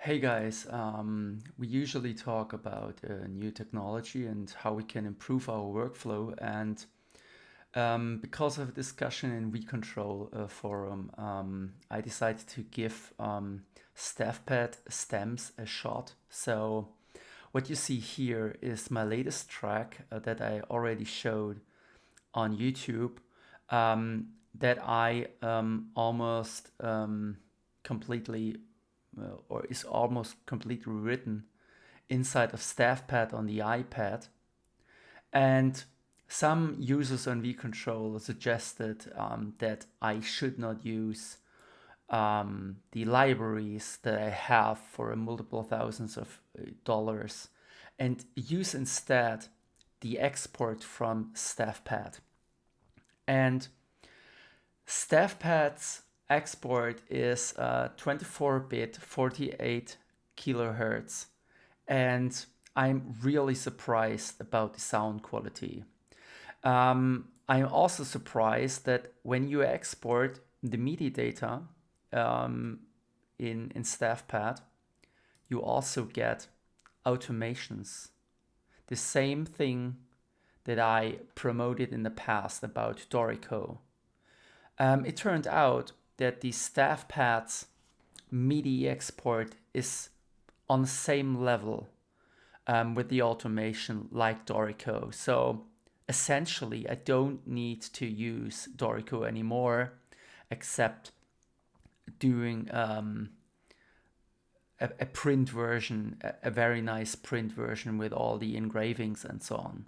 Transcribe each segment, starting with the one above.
Hey guys, we usually talk about new technology and how we can improve our workflow. And because of a discussion in WeControl forum, I decided to give Staffpad Stems a shot. So what you see here is my latest track that I already showed on YouTube that I almost completely or is almost completely written inside of Staffpad on the iPad. And some users on vControl suggested that I should not use the libraries that I have for multiple thousands of dollars and use instead the export from Staffpad. And Staffpad's export is 24-bit 48 kilohertz, and I'm really surprised about the sound quality. I'm also surprised that when you export the MIDI data in Staffpad, you also get automations. The same thing that I promoted in the past about Dorico. It turned out that the Staffpad's MIDI export is on the same level with the automation like Dorico. So essentially, I don't need to use Dorico anymore, except doing a print version, a very nice print version with all the engravings and so on.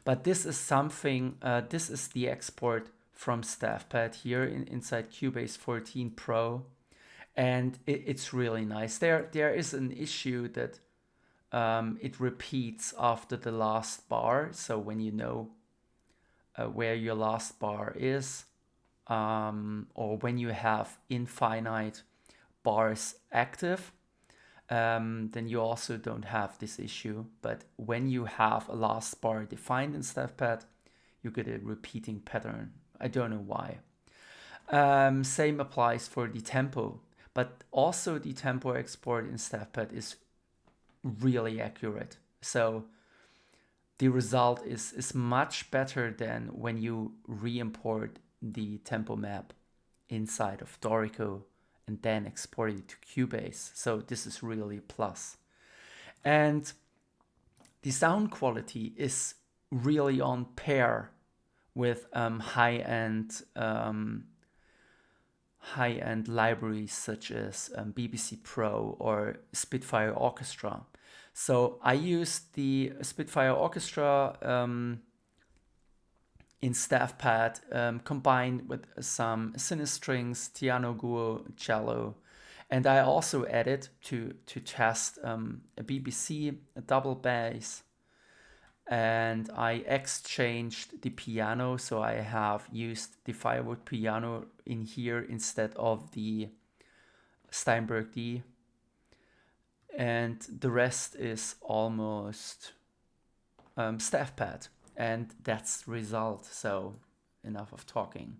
But this is something, this is the export from Staffpad here inside Cubase 14 Pro. And it's really nice. There is an issue that it repeats after the last bar. So when you know where your last bar is, or when you have infinite bars active, then you also don't have this issue. But when you have a last bar defined in Staffpad, you get a repeating pattern. I don't know why. Same applies for the tempo, but also the tempo export in Staffpad is really accurate. So the result is much better than when you re-import the tempo map inside of Dorico and then export it to Cubase. So this is really a plus. And the sound quality is really on par with high-end libraries such as BBC Pro or Spitfire Orchestra. So I used the Spitfire Orchestra in Staffpad combined with some Cinestrings, Tiano Guo, cello. And I also added to test a BBC, a double bass, and I exchanged the piano. So I have used the Firewood piano in here instead of the Steinberg D. And the rest is almost Staffpad. And that's the result. So enough of talking.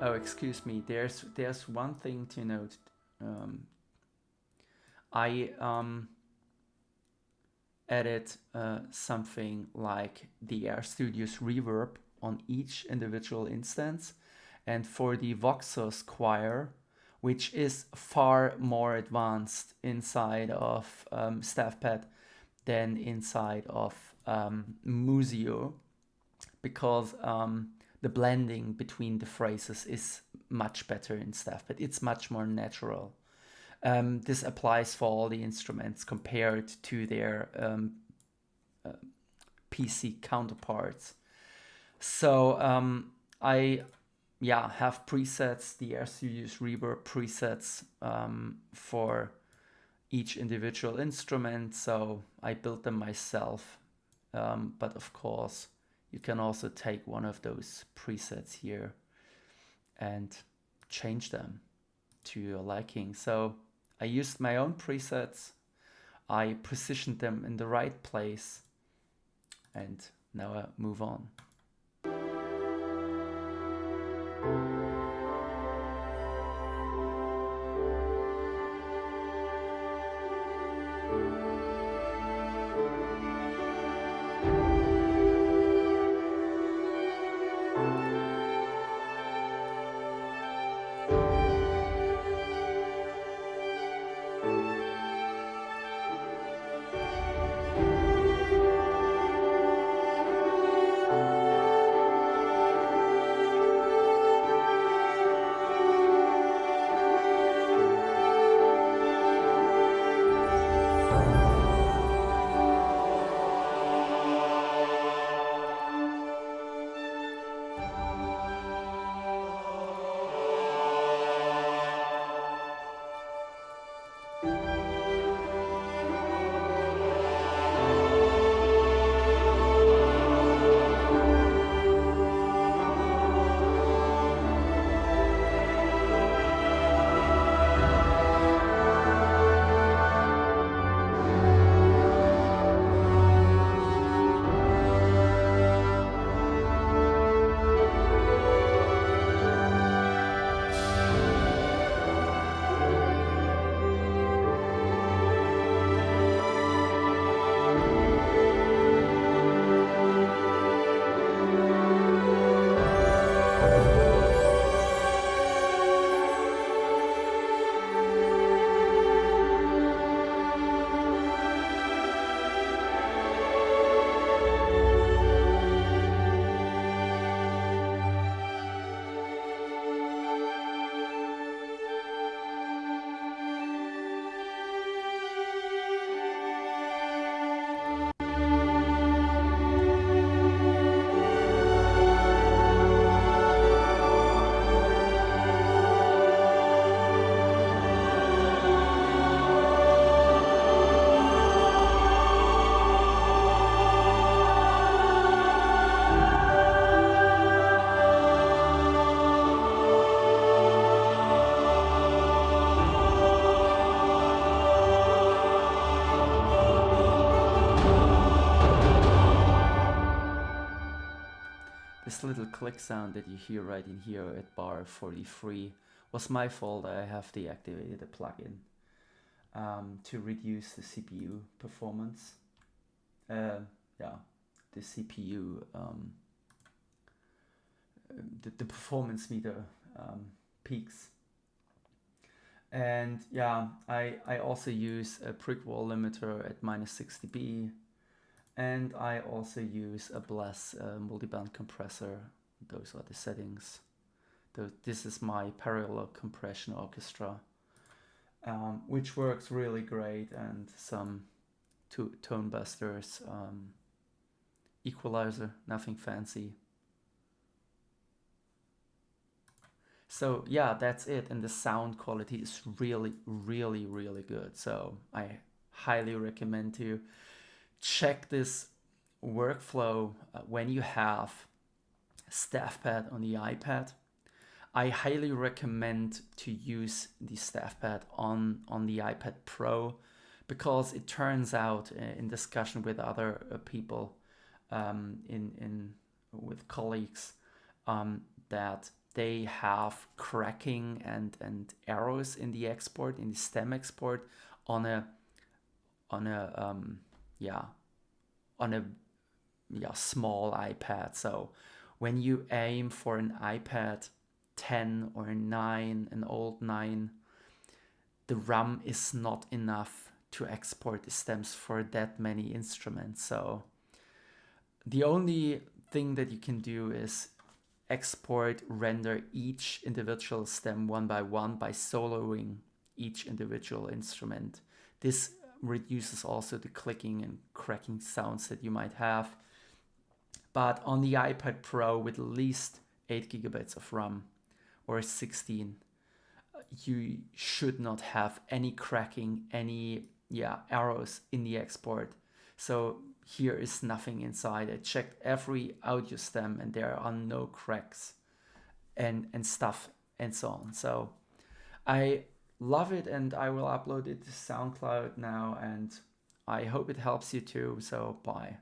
Oh, excuse me. There's one thing to note. I added something like the RStudio's reverb on each individual instance, and for the Voxos choir, which is far more advanced inside of Staffpad than inside of Musio, because the blending between the phrases is much better in Staffpad. It's much more natural. This applies for all the instruments compared to their PC counterparts. So I have presets, the RStudio's reverb presets for each individual instrument. So I built them myself. But of course, you can also take one of those presets here and change them to your liking. So I used my own presets. I positioned them in the right place, and now I move on. This little click sound that you hear right in here at bar 43 was my fault. I have deactivated a plugin to reduce the CPU performance. Yeah, the CPU, the performance meter peaks. And yeah, I also use a brick wall limiter at -6 dB. And I also use a Bless multiband compressor. Those are the settings. This is my parallel compression orchestra, which works really great, and some tone busters, equalizer, nothing fancy. So yeah, that's it, and the sound quality is really, really, really good. So I highly recommend to check this workflow when you have Staffpad on the iPad. I highly recommend to use the Staffpad on the iPad Pro, because it turns out in discussion with other people, with colleagues, that they have cracking and errors in the export, in the stem export, on a small iPad. So when you aim for an iPad 10 or 9, an old 9, the RAM is not enough to export the stems for that many instruments. So the only thing that you can do is render each individual stem one by one by soloing each individual instrument. This reduces also the clicking and cracking sounds that you might have. But on the iPad Pro with at least 8 gigabytes of RAM or 16, you should not have any cracking, any errors in the export. So here is nothing inside. I checked every audio stem and there are no cracks and stuff and so on. So I love it, and I will upload it to SoundCloud now, and I hope it helps you too. So bye.